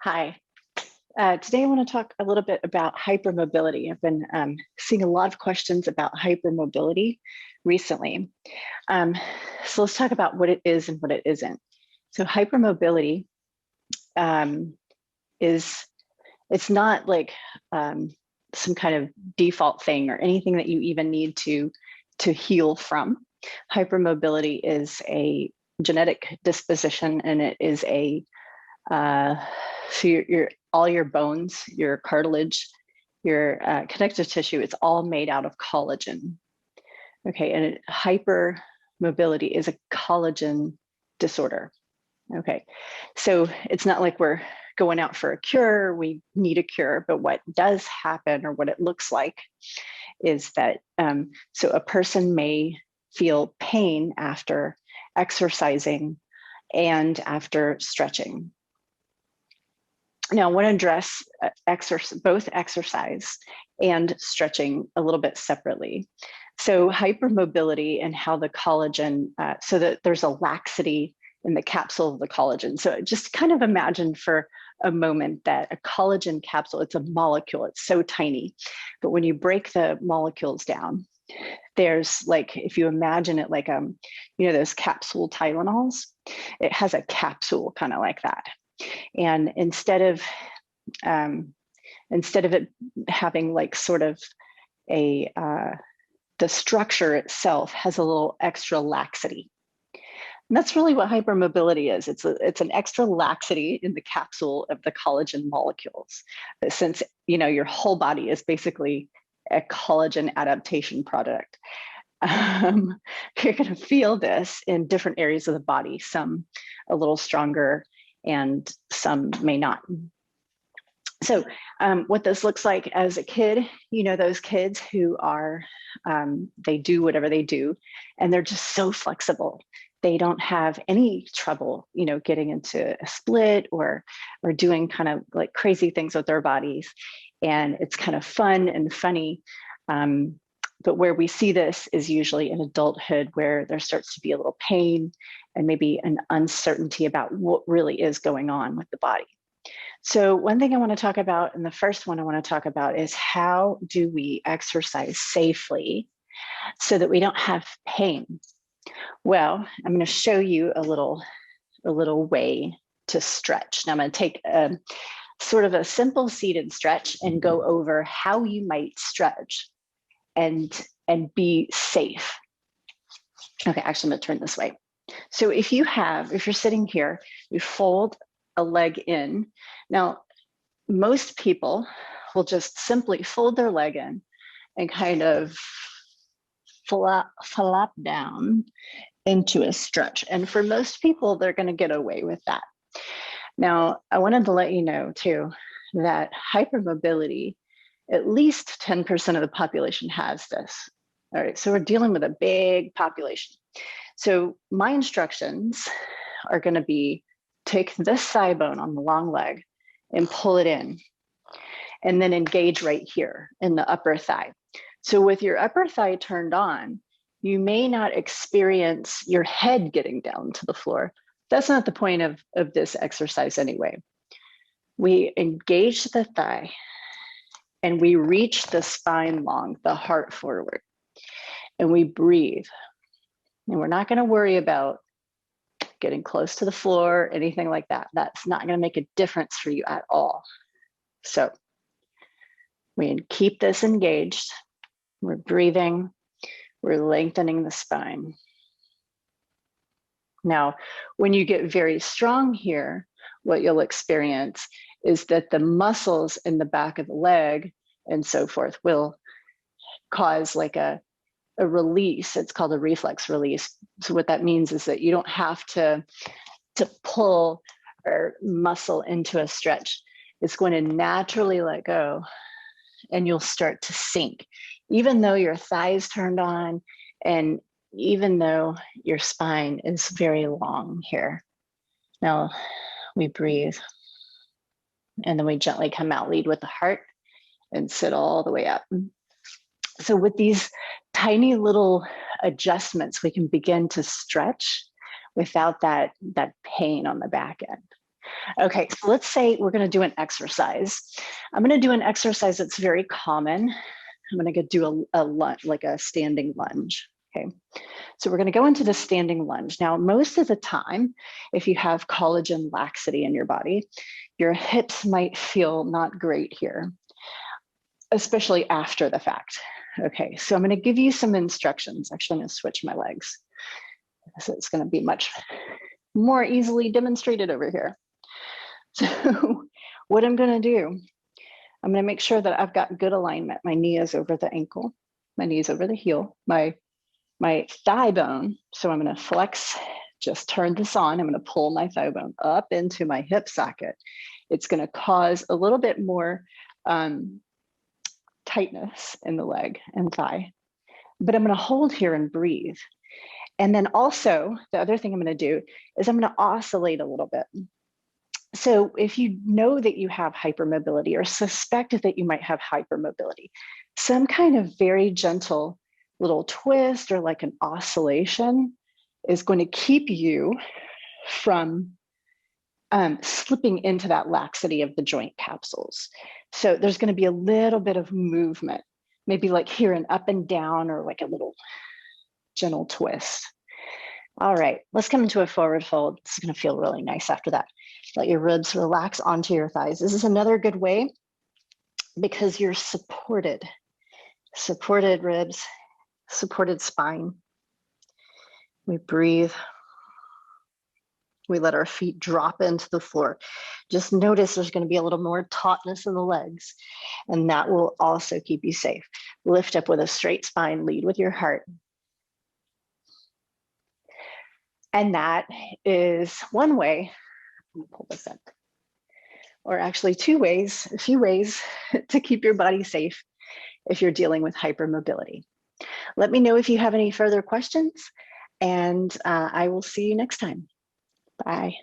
Hi. Today I want to talk a little bit about hypermobility. I've been seeing a lot of questions about hypermobility recently. Um, so let's talk about what it is and what it isn't. So hypermobility um, is, it's not like some kind of default thing or anything that you even need to heal from. Hypermobility is a genetic disposition, and it is a so your all your bones, your cartilage, your connective tissue, it's all made out of collagen. Okay, and hypermobility is a collagen disorder. Okay, so it's not like we're going out for a cure, we need a cure, but what does happen, or what it looks like, is that so a person may feel pain after exercising and after stretching. Now, I want to address both exercise and stretching a little bit separately. So hypermobility and how the collagen, so that there's a laxity in the capsule of the collagen. So just kind of imagine for a moment that a collagen capsule, it's a molecule, it's so tiny. But when you break the molecules down, there's like, if you imagine it like, those capsule Tylenols, it has a capsule kind of like that. And instead of it having like sort of a the structure itself has a little extra laxity. And that's really what hypermobility is. It's an extra laxity in the capsule of the collagen molecules. But since your whole body is basically a collagen adaptation product, you're going to feel this in different areas of the body. Some a little stronger, and some may not. So what this looks like as a kid, those kids who are, they do whatever they do, and they're just so flexible. They don't have any trouble, getting into a split or doing kind of like crazy things with their bodies. And it's kind of fun and funny. But where we see this is usually in adulthood, where there starts to be a little pain and maybe an uncertainty about what really is going on with the body. So one thing I want to talk about, and the first one I want to talk about, is how do we exercise safely so that we don't have pain? Well, I'm going to show you a little way to stretch. Now I'm going to take sort of a simple seated stretch and go over how you might stretch and be safe. Okay, actually, I'm going to turn this way. So if you're sitting here, you fold a leg in. Now, most people will just simply fold their leg in and kind of flop down into a stretch. And for most people, they're going to get away with that. Now, I wanted to let you know too that hypermobility, at least 10% of the population has this. All right, so we're dealing with a big population. So my instructions are going to be, take this thigh bone on the long leg and pull it in, and then engage right here in the upper thigh. So with your upper thigh turned on, you may not experience your head getting down to the floor. That's not the point of this exercise anyway. We engage the thigh and we reach the spine long, the heart forward, and we breathe. And we're not going to worry about getting close to the floor, anything like that. That's not going to make a difference for you at all. So we keep this engaged. We're breathing. We're lengthening the spine. Now, when you get very strong here, what you'll experience is that the muscles in the back of the leg and so forth will cause like a release. It's called a reflex release. So what that means is that you don't have to pull or muscle into a stretch. It's going to naturally let go, and you'll start to sink, even though your thighs turned on, and even though your spine is very long here. Now we breathe, and then we gently come out, lead with the heart, and sit all the way up. So with these tiny little adjustments, we can begin to stretch without that pain on the back end. Okay, so let's say we're going to do an exercise. I'm going to do an exercise that's very common. I'm going to do a lunge, like a standing lunge. Okay, so we're going to go into the standing lunge. Now, most of the time, if you have collagen laxity in your body, your hips might feel not great here, especially after the fact. Okay, so I'm going to give you some instructions. Actually, I'm going to switch my legs. So it's going to be much more easily demonstrated over here. So what I'm going to do, I'm going to make sure that I've got good alignment. My knee is over the ankle, my knee is over the heel, my thigh bone. So I'm going to flex, just turn this on. I'm going to pull my thigh bone up into my hip socket. It's going to cause a little bit more tightness in the leg and thigh, but I'm going to hold here and breathe. And then also the other thing I'm going to do is I'm going to oscillate a little bit. So if you know that you have hypermobility or suspect that you might have hypermobility, some kind of very gentle little twist or like an oscillation is going to keep you from slipping into that laxity of the joint capsules. So there's going to be a little bit of movement, maybe like here an up and down or like a little gentle twist. All right, let's come into a forward fold. This is going to feel really nice after that. Let your ribs relax onto your thighs. This is another good way because you're supported ribs, supported spine. We breathe. We let our feet drop into the floor. Just notice there's going to be a little more tautness in the legs, and that will also keep you safe. Lift up with a straight spine, lead with your heart. And that is one way. Let me pull this up. Or actually two ways, a few ways to keep your body safe if you're dealing with hypermobility. Let me know if you have any further questions, and I will see you next time. Bye.